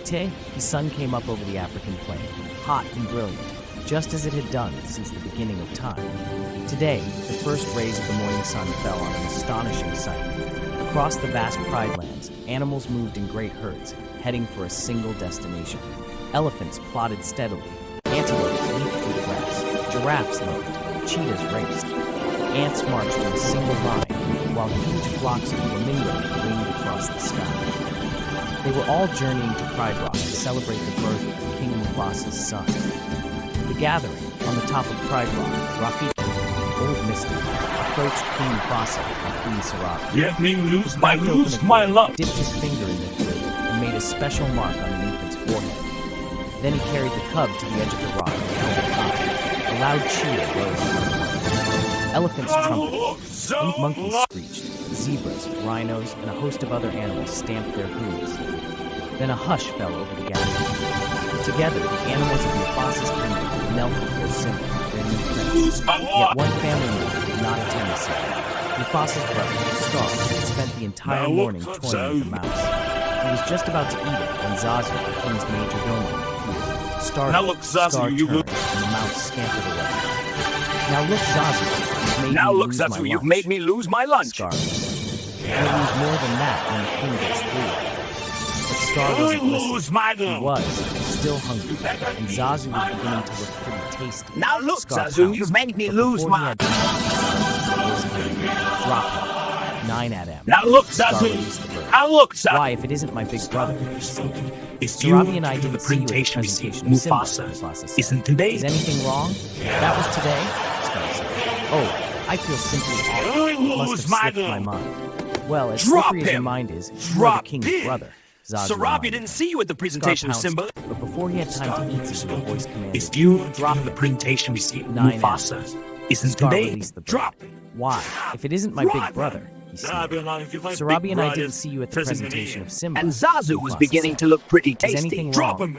Day, the sun came up over the African plain, hot and brilliant, just as it had done since the beginning of time. Today, the first rays of the morning sun fell on an astonishing sight. Across the vast Pride lands, animals moved in great herds, heading for a single destination. Elephants plodded steadily, antelopes leaped through the grass, giraffes loped, cheetahs raced. Ants marched in a single line, while huge flocks of flamingos winged across the sky. They were all journeying to Pride Rock to celebrate the birth of King Mufasa's son. The gathering, on the top of Pride Rock, Rafiki, Old Mystic, approached King Mufasa and Queen Sarabi. Let me lose my love. Dipped his finger in the fluid and made a special mark on the infant's forehead. Then he carried the cub to the edge of the rock and held it high. A loud cheer rose from the rock. Elephants trumpeted, monkeys screeched, zebras, rhinos, and a host of other animals stamped their hooves. Then a hush fell over the gathering. Together, the animals of Mufasa's kingdom knelt before Simba, their new prince. Yet one family member did not attend the ceremony. Mufasa's brother, Scar, had spent the entire morning toying with the mouse. He was just about to eat it when Zazu, the king's major domo, appeared. Startled, Now look, Zazu, Scar you turned, look. and the mouse scampered away. Now look, Zazu, Now look, lose my Zazu, you've lunch. made me lose my lunch. Scar. I'll lose more than that when the king gets through. But Scar wasn't listening. He was still hungry, and Zazu was beginning to look pretty tasty. Now look, Scar Zazu, pounced, you've made me but lose before my... he had drop him. 9 at him. Now look, Scar Zazu. released the bird. Now look, Zazu. Why, if it isn't my big brother? It's you Sarabi and I to didn't the see you at the presentation we see presentation of Simba, Mufasa. Mufasa said. Isn't today? Is anything wrong? That was today? Scar said. Oh, I feel simply awful. It must have slipped my mind. Well, as Drop slippery as your him. mind is, you are the Drop king's him. brother. Zazu Sarabi reminded didn't him. see you at the Scar presentation of pounced, Simba. but before he had time to eat, Zazu, a voice commanded. It's you Drop to the him. presentation we see 9 Mufasa. Isn't Scar today? released the bird. Drop. Why? If it isn't my big brother, he said. Sarabi and I didn't see you at the presentation of Simba. And Zazu was Mufasa beginning said. to look pretty Is tasty. anything Drop wrong? him.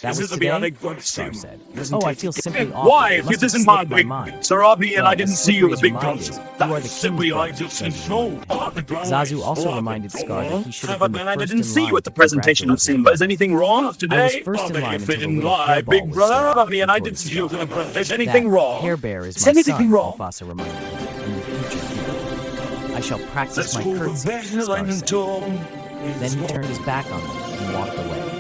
That was This is today? the Scar said. Oh, I feel simply awful. Why? It If must this have isn't my slipped big mind. Sarabi and Well, I didn't as see you at the slippery big as your mind concert. is, you are the Simply I king's just brother, seem so. Zazu also reminded Scar that he should have But been the then I first didn't in see line you at the to presentation of congratulate Simba. him. Is anything wrong today? I was first in line If until it the didn't little lie, hairball big was brother, there. and I didn't see you at the presentation. Is anything That wrong? Hair Bear is Is my anything son, wrong? Mufasa reminded him, in the future king. I shall practice Let's my go curtsy, back Scar and said. talk. Then he turned his back on them and walked away.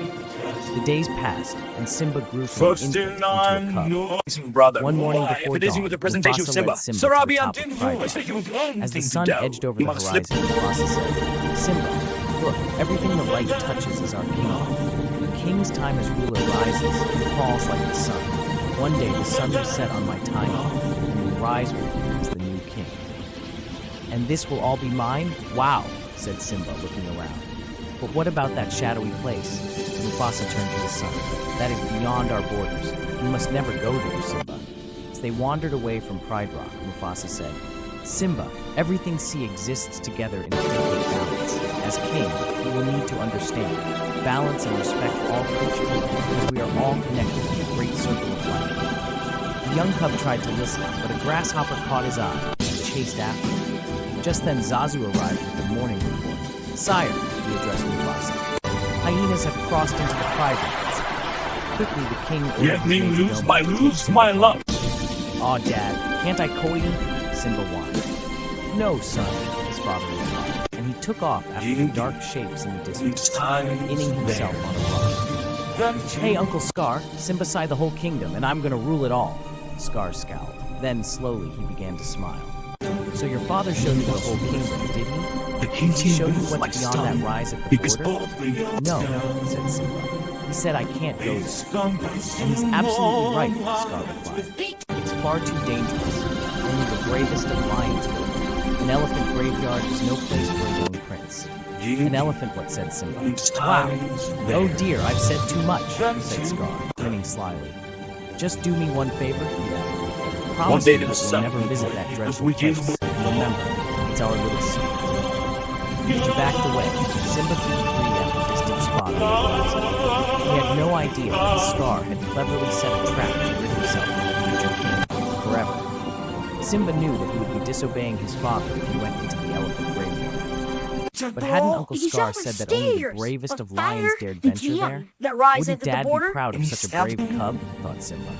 The days passed, and Simba grew from an First infant in into a line, cub. no, brother. One morning Why? before If it isn't dawn, with the presentation of Mufasa Simba. led Simba to the Sarabi, top I of didn't Pride know. Rock. As the Things sun to edged do. over the Must horizon, slip. Mufasa said, Simba, look, everything the light touches is our kingdom. The king's time as ruler rises and falls like the sun. One day the sun will set on my timeline and will rise with you as the new king. And this will all be mine? Wow, said Simba, looking around. But what about that shadowy place? Mufasa turned to his son. That is beyond our borders. We must never go there, Simba. As they wandered away from Pride Rock, Mufasa said, Simba, everything see exists together in perfect balance. As king, you will need to understand, balance and respect all creatures, because we are all connected in a great circle of life. The young cub tried to listen, but a grasshopper caught his eye and chased after him. Just then Zazu arrived with the morning report. Sire, he addressed Mufasa. Hyenas have crossed into the Pride Lands. Quickly, the king ordered Let me his lose major domo to take Simba my home. love. Aw, Dad, can't I coy you? Simba whined. No, son, his father replied, and he took off after the dark shapes in the distance, inning himself on a rock. Hey, Uncle Scar, Simba sighed the whole kingdom, and I'm gonna rule it all. Scar scowled. Then, slowly, he began to smile. So your father showed you the whole kingdom, did he? The Did king's he show you like what's beyond that rise at the because border? No, said Simba. He said I can't go there. And he's absolutely right, Scar replied. It's far too dangerous. Only the bravest of lions go there. An elephant graveyard is no place for a young prince. An elephant, what said Simba? Wow. Oh dear, I've said too much, said Scar, grinning slyly. Just do me one favor, he added. Promise day me to the that you'll sun, never visit that dreadful we place. give- And remember, it's our little secret. He backed away. Simba threw the tree at a distant spot on the horizon. He had no idea that Scar had cleverly set a trap to rid himself of the future king forever. Simba knew that he would be disobeying his father if he went into the elephant graveyard. But hadn't Uncle Scar said that only the bravest of lions dared venture there? Wouldn't Dad be proud of such a brave cub? Thought Simba.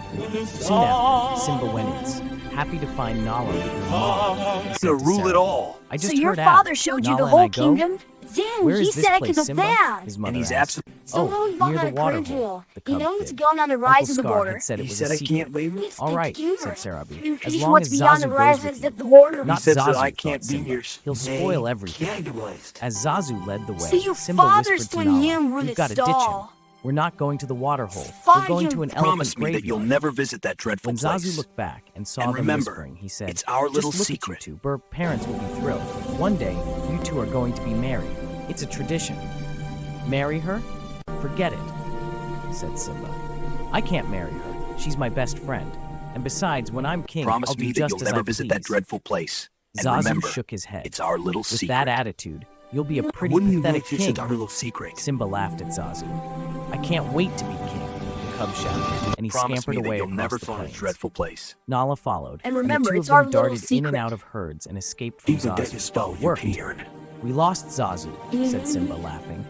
Soon after, Simba went in, happy to find Nala with her mom. He said To to rule it Sarah, all. I just So your heard father out. showed you Nala the and whole I go? kingdom? Then Where he is this said I place, could Simba? that. His mother And he's asked. absolutely. Oh, near the water hole. The You cub know it's did. gone on the rise Uncle of the Scar border. had said it He was said a I secret. can't leave. All right, said Sarabi. As He's long what's as beyond Zazu the goes rise with of you. the border. Not He said Zazu, that I thought can't be Simba. here. He'll spoil everything. Candlelight. As Zazu led the way, So your Simba father's whispered to twin Nala, him were we've the got to ditch him. stall. We're not going to the water hole. We're Fine, going you to an elephant Promise me that graveyard. you'll never visit that dreadful When place. Zazu looked back and saw And them remember, whispering, he said, it's our little just look secret. at you two. Parents will be thrilled. One day, you two are going to be married. It's a tradition. Marry her? Forget it, said Simba. I can't marry her. She's my best friend. And besides, when I'm king, Promise I'll do me that just you'll as never I visit please. that dreadful place. And Zazu remember, shook his head. it's our little With secret. that attitude, you'll be a pretty Wouldn't you pathetic like to king. visit our little secret? Simba laughed at Zazu. I can't wait to be king, the cub shouted, and he Promise scampered me that away you'll across never the find a plains. dreadful place. Nala followed, And remember, the two it's of them our little darted in and secret. out of herds and escaped from Even that you Zazu. spell It you worked. appeared. We lost Zazu, said Simba, laughing.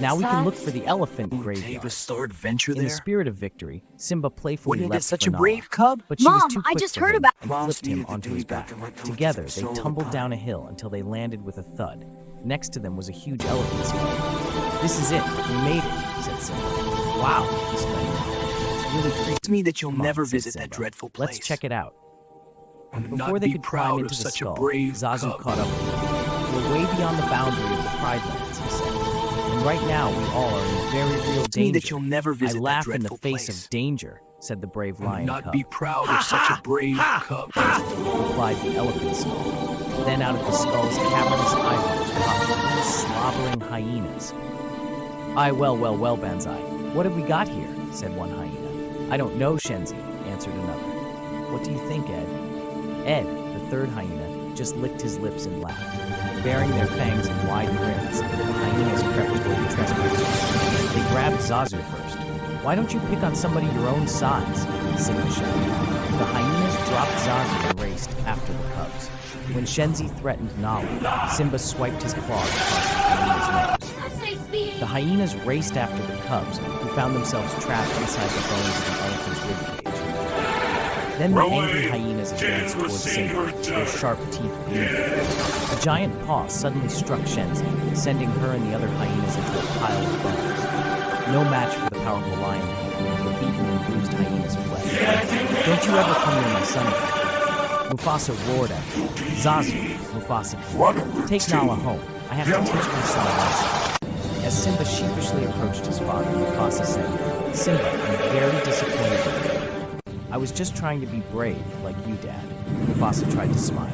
Now we can look for the elephant Take graveyard. a star adventure In there. the spirit of victory, Simba playfully Wouldn't it leapt such for a Nala, brave cub? but she was Mom, too I quick just for heard him about- and Mom's flipped him needed to onto be his back back. in my place Together, for they so tumbled long. down a hill until they landed with a thud. Next to them was a huge elephant skull. This is it. We made it, said Simba. Wow, exclaimed Nala. It's really creepy. It's me that you'll Come on, never said visit Simba. that dreadful place. Let's check it out. And Before not they be could proud climb of into the such skull, a brave Zazu cub. caught up with them. We're way beyond the boundary of the Pride Lands, he said. And right now, we all are in very real It's me danger. that you'll never visit I that laugh in the dreadful face place. of danger, said the brave And lion not cub, be proud of such a brave cub. replied the elephant skull. Then out of the skull's cavernous eyeballs popped three slobbering hyenas. Well, Banzai. What have we got here? Said one hyena. I don't know, Shenzi, answered another. What do you think, Ed? Ed, the third hyena, just licked his lips and laughed. Baring their fangs in wide grins, the hyenas crept toward the trespassers. They grabbed Zazu first. Why don't you pick on somebody your own size? Simba shouted. The hyenas dropped Zazu and raced after the cubs. When Shenzi threatened Nala, Simba swiped his claws across the hyena's nose. The hyenas raced after the cubs, who found themselves trapped inside the bones of an elephant's ribcage. Then the angry hyenas advanced towards Simba, their sharp teeth gleaming. A giant paw suddenly struck Shenzi, sending her and the other hyenas into a pile of bones. No match for the powerful lion king, the beaten and bruised hyenas fled. Don't you ever come near my son again. Mufasa roared at him. Zazu, Mufasa pleaded. Take Nala home. I have to teach my son a lesson. As Simba sheepishly approached his father, Mufasa said, Simba, I'm very disappointed in you. I was just trying to be brave, like you, Dad. Mufasa tried to smile.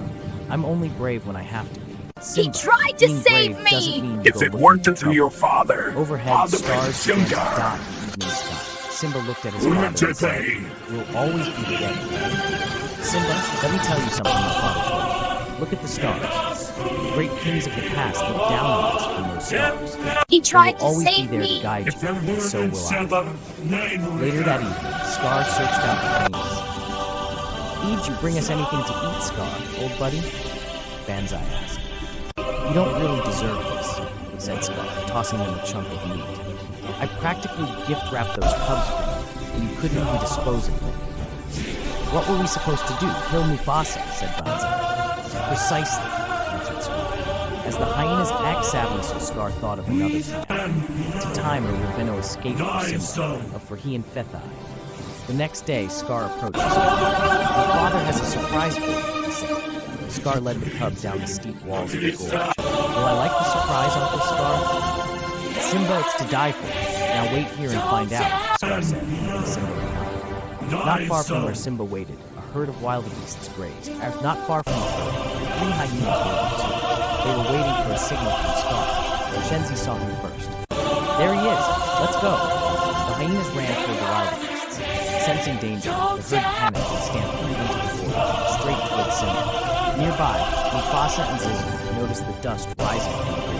I'm only brave when I have to be. Simba, tried to being save brave me! doesn't mean you If go it looking weren't for for your trouble. father, Overhead, Father stars began to Simba. dot the evening sky. Simba looked at his father and said, Today. We'll always be together. Simba, let me tell you something my father told me. Look at the stars. The great kings of the past look down on us from those stars. He They tried will to always be save there to me. guide you, and so will I. Later that evening, Scar searched out the hyenas. Need you bring us anything to eat, Scar, old buddy? Banzai asked. You don't really deserve this, said Scar, tossing them a chunk of meat. I practically gift-wrapped those cubs for you, and you couldn't even dispose of them. What were we supposed to do? Kill Mufasa, said Banzai. Precisely, answered Scar. As the hyenas act savagely, Scar thought of another plan. To time or we're going to escape from Simba, for he and Fethai. The next day, Scar approached Simba. Your father has a surprise for you, he said. Scar led the cubs down the steep walls of the gorge. Will I like the surprise, Uncle Scar? Simba, it's to die for. Now wait here and find out, Scar said. And Simba went on. Not far from where Simba waited, a herd of wildebeests grazed. Not far from the herd, 3 hyenas waited too. They were waiting for a signal from Scar. Shenzi saw him first. There he is. Let's go. The hyenas ran toward the wildebeests. Sensing danger, the herd panicked and stampeded into the gorge, straight toward Simba. Nearby, Mufasa and Zazu noticed the dust rising from the gorge.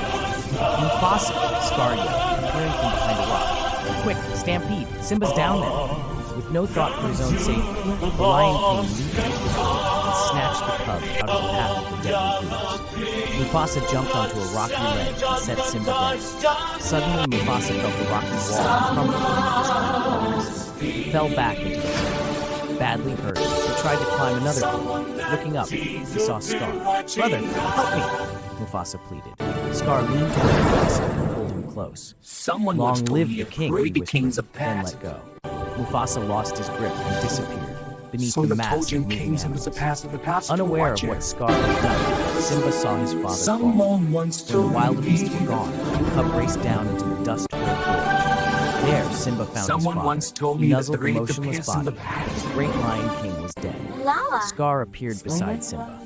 Mufasa! Scar yelled, appearing from behind a rock. Quick, stampede! Simba's down there! With no thought for his own safety, the Lion King leaped into the gorge and snatched the cub out of the path of the deadly brutes. Mufasa jumped onto a rocky ledge and set Simba down. Suddenly, Mufasa felt the rocky wall crumble beneath his hind paws. He fell back into the pit. Badly hurt, he tried to climb another cliff. Looking up, he saw Scar. "Brother, help me!" Mufasa pleaded. Scar leaned toward Mufasa and pulled him close. Someone "Long once told live me the a king," great he whispered, king's a then past. let go. Mufasa lost his grip and disappeared beneath So the the mass told of you moving kings was animals. the past of the past. Unaware of what Scar had done, Simba saw his father fall. Someone once When the told wildebeests me. were gone, the cub raced down into the dust-filled gorge. There, Simba found Someone his father. once told He me that nuzzled the the great motionless past and the body. past. The great Lion King was dead. Lala. Scar appeared beside Simba.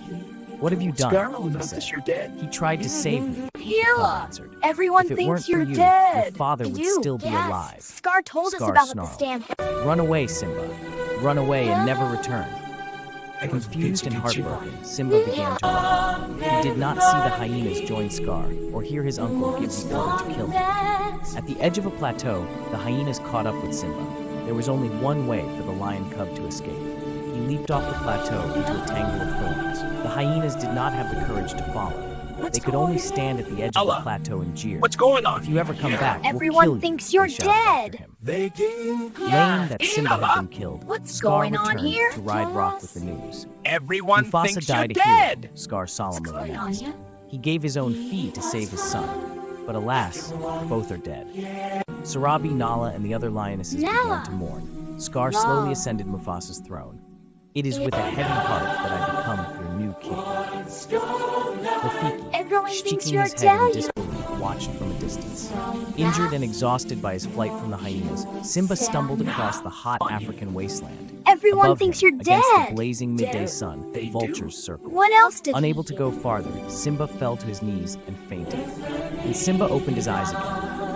"What have you done?" Scarlet, he notice said. you're dead. "He tried to save me," the Here, cub answered. everyone "If it thinks weren't for you're you, dead. your father would You, still be yes. alive." Scar told us Scar about snarled. the stand. "Run away, Simba. Run away and never return." I was Confused and visiting heartbroken, Simba began to run. He did not see the hyenas join Scar or hear his uncle give the order to kill him. At the edge of a plateau, the hyenas caught up with Simba. There was only one way for the lion cub to escape. He leaped off the plateau into a tangle of thorns. The hyenas did not have the courage to follow. They could only stand at the edge of the Allah. plateau and jeer. What's going on? "If you ever come back, Everyone we'll kill thinks you," you're they shouted after dead. him. They gave Laying that Simba had been killed, What's Scar going on returned here? to ride rock with the news. Everyone Mufasa thinks you're died a hero, dead. Scar solemnly Going on announced. here? He gave his own fee to save his son, but alas, both are dead. Sarabi, Nala, and the other lionesses began Nala. to mourn. Scar slowly ascended Mufasa's throne. "It is with a heavy heart that I become your new king." Rafiki, Everyone thinks shaking you're his head in dead. disbelief, watched from a distance. Injured and exhausted by his flight from the hyenas, Simba stumbled across the hot African wasteland. Everyone Above thinks him, you're against dead. the blazing midday sun, vultures circled. What else did Unable to go farther, Simba fell to his knees and fainted. And Simba opened his eyes again.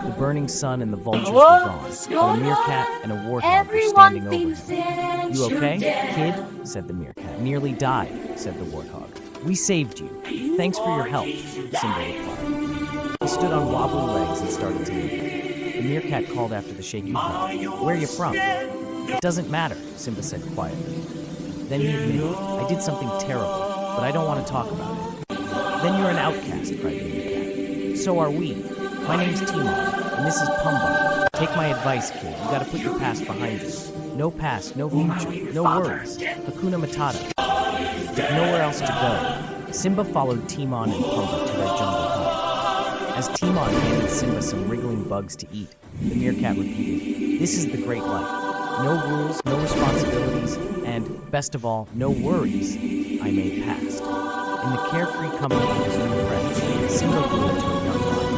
The burning sun and the vultures were gone, but a meerkat and a warthog were Everyone standing over thinks him. that "You you're okay, dead. kid?" said the meerkat. "Nearly died," said the warthog. "We saved you. Thanks for your help," Simba replied. He stood on wobbly legs and started to move. The meerkat called after the shaky head. "Where are you from?" "It doesn't matter," Simba said quietly. Then he admitted, "I did something terrible, but I don't want to talk about it." "Then you're an outcast," cried the meerkat. "So are we. My name's Timon, and this is Pumbaa. Take my advice, kid. You gotta put your past behind you. No past, no future, no worries. Hakuna Matata. With nowhere else to go." Simba followed Timon and Pumbaa to their jungle home. As Timon handed Simba some wriggling bugs to eat, the meerkat repeated, "This is the great life. No rules, no responsibilities, and, best of all, no worries," I made past. In the carefree company of his new friends, Simba grew into a young lion.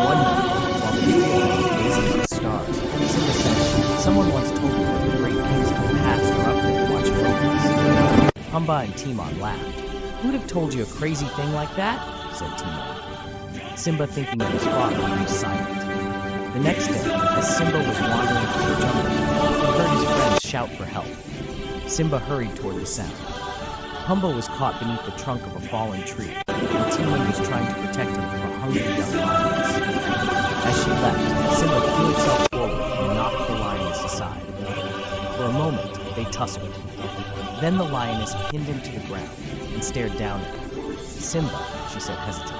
One night, while the three were gazing at the stars, Simba said, "Someone once told me that the great kings of the past are up there watching over us." Pumbaa and Timon laughed. "Who'd have told you a crazy thing like that?" said Timon. Simba, thinking of his father, grew silent. The next day, as Simba was wandering through the jungle, he heard his friends shout for help. Simba hurried toward the sound. Pumbaa was caught beneath the trunk of a fallen tree, and Timon was trying to protect him from a hungry young lioness. As she left, Simba threw himself forward and knocked the lioness aside. For a moment, they tussled. Then the lioness pinned him to the ground and stared down at him. "Simba," she said hesitantly.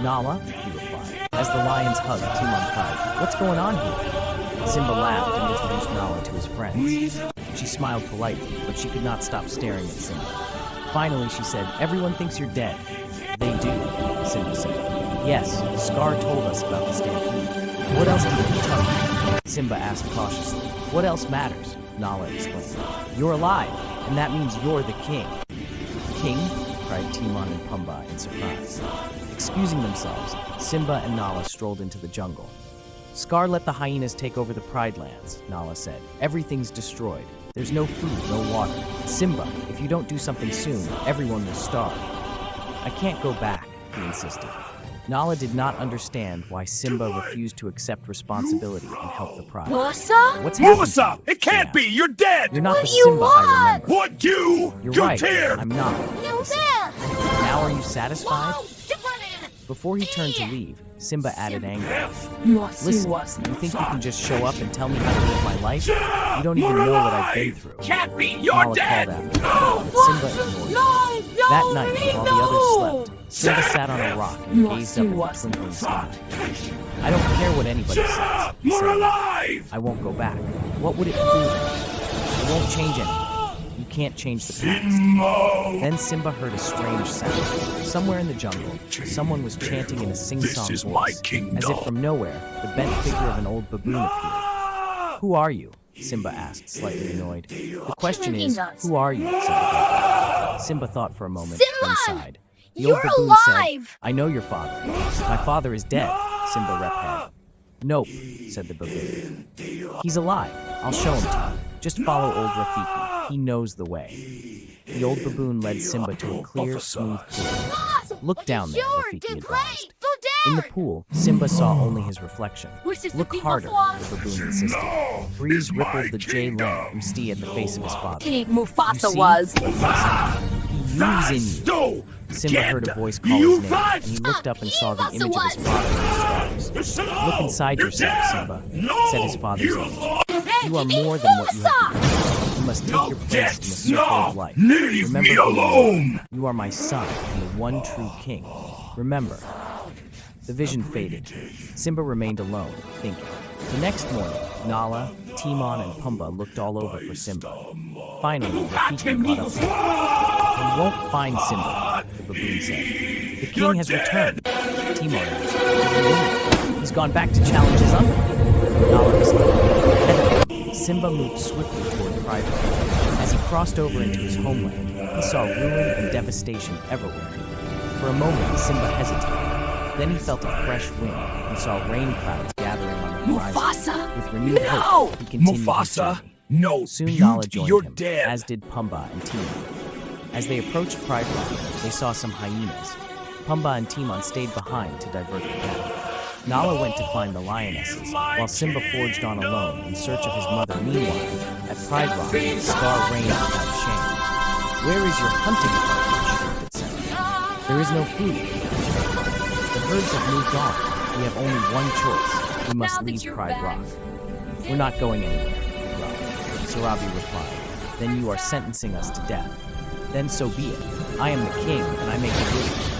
"Nala," he replied. As the lions hugged, Timon cried, "What's going on here?" Simba laughed and introduced Nala to his friends. She smiled politely, but she could not stop staring at Simba. Finally, she said, "Everyone thinks you're dead." "They do," Simba said. "Yes, Scar told us about the stampede." "What else did he tell you?" Simba asked cautiously. "What else matters?" Nala explained. "You're alive, and that means you're the king." "King?" cried Timon and Pumbaa in surprise. Excusing themselves, Simba and Nala strolled into the jungle. "Scar let the hyenas take over the Pride Lands," Nala said. "Everything's destroyed. There's no food, no water. Simba, if you don't do something soon, everyone will starve." "I can't go back," he insisted. Nala did not understand why Simba refused to accept responsibility and help the Pride. Mufasa? "What's happened to Mufasa! you?" It can't she be! asked. You're dead! "You're not What the do you Simba I want? remember." What you? "You're You're right. here! I'm not. No, there! Now are you satisfied?" Whoa! Before he turned to leave, Simba added angrily, Listen, "Listen, you think you can just show up and tell me how to live my life? You don't even know what I've been through." Can't be. You're Nala dead. called after him, but Simba ignored him. That night, while the others slept, Simba sat on a rock and gazed up at the twinkling sky. "I don't care what anybody says," he More said. alive. "I won't go back. What would it prove? It won't change anything. You can't change the past." Then Simba heard a strange sound. Somewhere in the jungle, someone was chanting in a sing-song This is my voice. kingdom. As if from nowhere, the bent figure of an old baboon appeared. "Who are you?" Simba asked, slightly annoyed. "The question is, who are you?" said the baboon. Simba thought for a moment, then sighed. The old you're baboon said, alive! "I know your father. My father is dead," Simba replied. "Nope," said the baboon. "He's alive. I'll show him to you. Just follow old Rafiki. He knows the way." The old baboon led Simba to a clear, smooth pool. "Look down there," Rafiki advised. In the pool, Simba saw only his reflection. "Look harder," the baboon insisted. Breeze rippled the jay lamp msti at the face of his father. King "You Mufasa see?" was. "He lives in you." No. Simba heard a voice call his name, and he looked up and saw the image of his father in the stars. "Look inside yourself, Simba," said his father's image. "You are more than what you have become. You must take your place in the circle of life. Leave Remember me who you are. alone. You are my son and the one true king. Remember." The vision faded. Simba remained alone, thinking. The next morning, Nala, Timon, and Pumbaa looked all over for Simba. Finally, Rafiki caught up with him. "You won't find Simba," the baboon said. "The king has returned." Timon asked, "What do you mean?" "He's gone back to challenge his uncle." Nala responded. Simba moved swiftly toward Pride Rock. As he crossed over into his homeland, he saw ruin and devastation everywhere. For a moment, Simba hesitated. Then he felt a fresh wind and saw rain clouds gathering on the horizon. Mufasa! With renewed No! hope, he continued his Mufasa. journey. No. Soon Nala joined You're him, dead. as did Pumbaa and Timon. As they approached Pride Rock, they saw some hyenas. Pumbaa and Timon stayed behind to divert the path. Nala went to find the lionesses, while Simba forged on alone in search of his mother. Meanwhile, at Pride Rock, Scar reigned without shame. "Where is your hunting party?" shrieked it said. "There is no food. The herds have moved on. We have only one choice. We must leave Pride Rock." "We're not going anywhere," Sarabi replied. "Then you are sentencing us to death. Then so be it. I am the king, and I make the rules."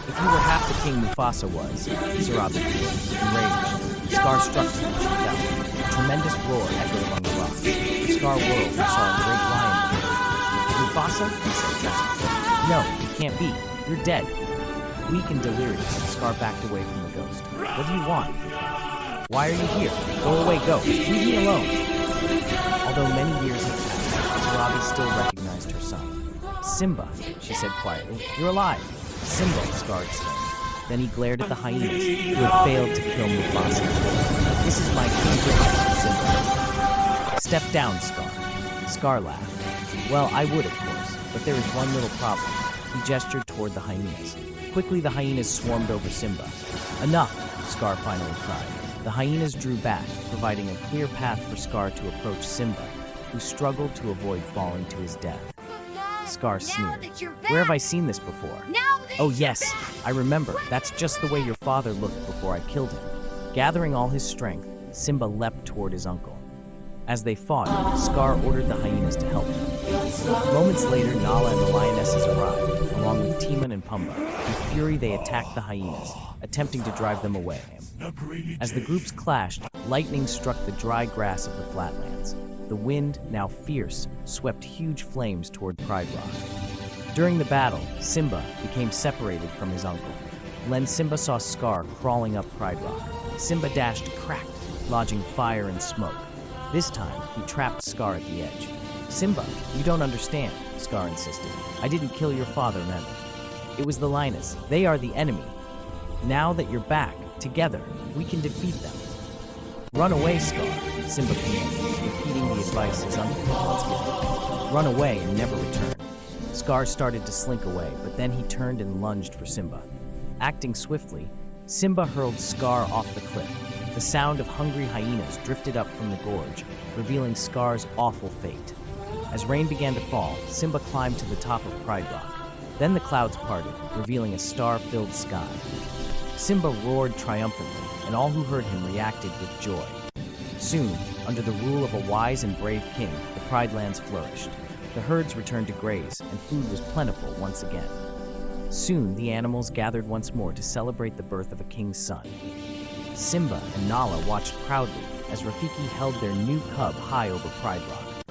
"If you were half the king Mufasa was," Sarabi pleaded, enraged. Scar struck him and she fell. A tremendous roar echoed among the rocks. The Scar whirled and saw a great lion before him. "Mufasa?" he said desperately. "No, it can't be. You're dead." Weak and delirious, Scar backed away from the ghost. "What do you want?" "Why are you here? Go away, go. Leave me alone." Although many years had passed, Sarabi still recognized her son. "Simba," she said quietly. "You're alive." "Simba," Scar exclaimed. Then he glared at the hyenas, who had failed to kill Mufasa. "This is my kingdom," Simba. "Step down, Scar." Scar laughed. "Well, I would, of course, but there is one little problem." He gestured toward the hyenas. Quickly, the hyenas swarmed over Simba. "Enough," Scar finally cried. The hyenas drew back, providing a clear path for Scar to approach Simba, who struggled to avoid falling to his death. Scar sneered. "Where have I seen this before?" "Oh yes, I remember. That's just the way your father looked before I killed him." Gathering all his strength, Simba leapt toward his uncle. As they fought, Scar ordered the hyenas to help him. Moments later, Nala and the lionesses arrived, along with Timon and Pumbaa. In fury, they attacked the hyenas, attempting to drive them away. As the groups clashed, lightning struck the dry grass of the flatlands. The wind, now fierce, swept huge flames toward Pride Rock. During the battle, Simba became separated from his uncle. Then Simba saw Scar crawling up Pride Rock. Simba dashed cracked, lodging fire and smoke. This time, he trapped Scar at the edge. "Simba, you don't understand," Scar insisted. "I didn't kill your father, remember? It was the lioness. They are the enemy. Now that you're back, together, we can defeat them." "Run away, Scar," Simba commanded, repeating the advice his uncle had once given. "Run away and never return." Scar started to slink away, but then he turned and lunged for Simba. Acting swiftly, Simba hurled Scar off the cliff. The sound of hungry hyenas drifted up from the gorge, revealing Scar's awful fate. As rain began to fall, Simba climbed to the top of Pride Rock. Then the clouds parted, revealing a star-filled sky. Simba roared triumphantly, and all who heard him reacted with joy. Soon, under the rule of a wise and brave king, the Pride Lands flourished. The herds returned to graze, and food was plentiful once again. Soon, the animals gathered once more to celebrate the birth of a king's son. Simba and Nala watched proudly as Rafiki held their new cub high over Pride Rock.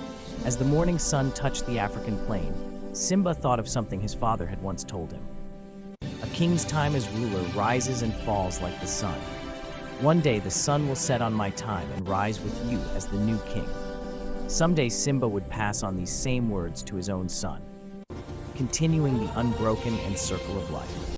As the morning sun touched the African plain, Simba thought of something his father had once told him. A king's time as ruler rises and falls like the sun. One day the sun will set on my time and rise with you as the new king. Someday Simba would pass on these same words to his own son, continuing the unbroken and circle of life.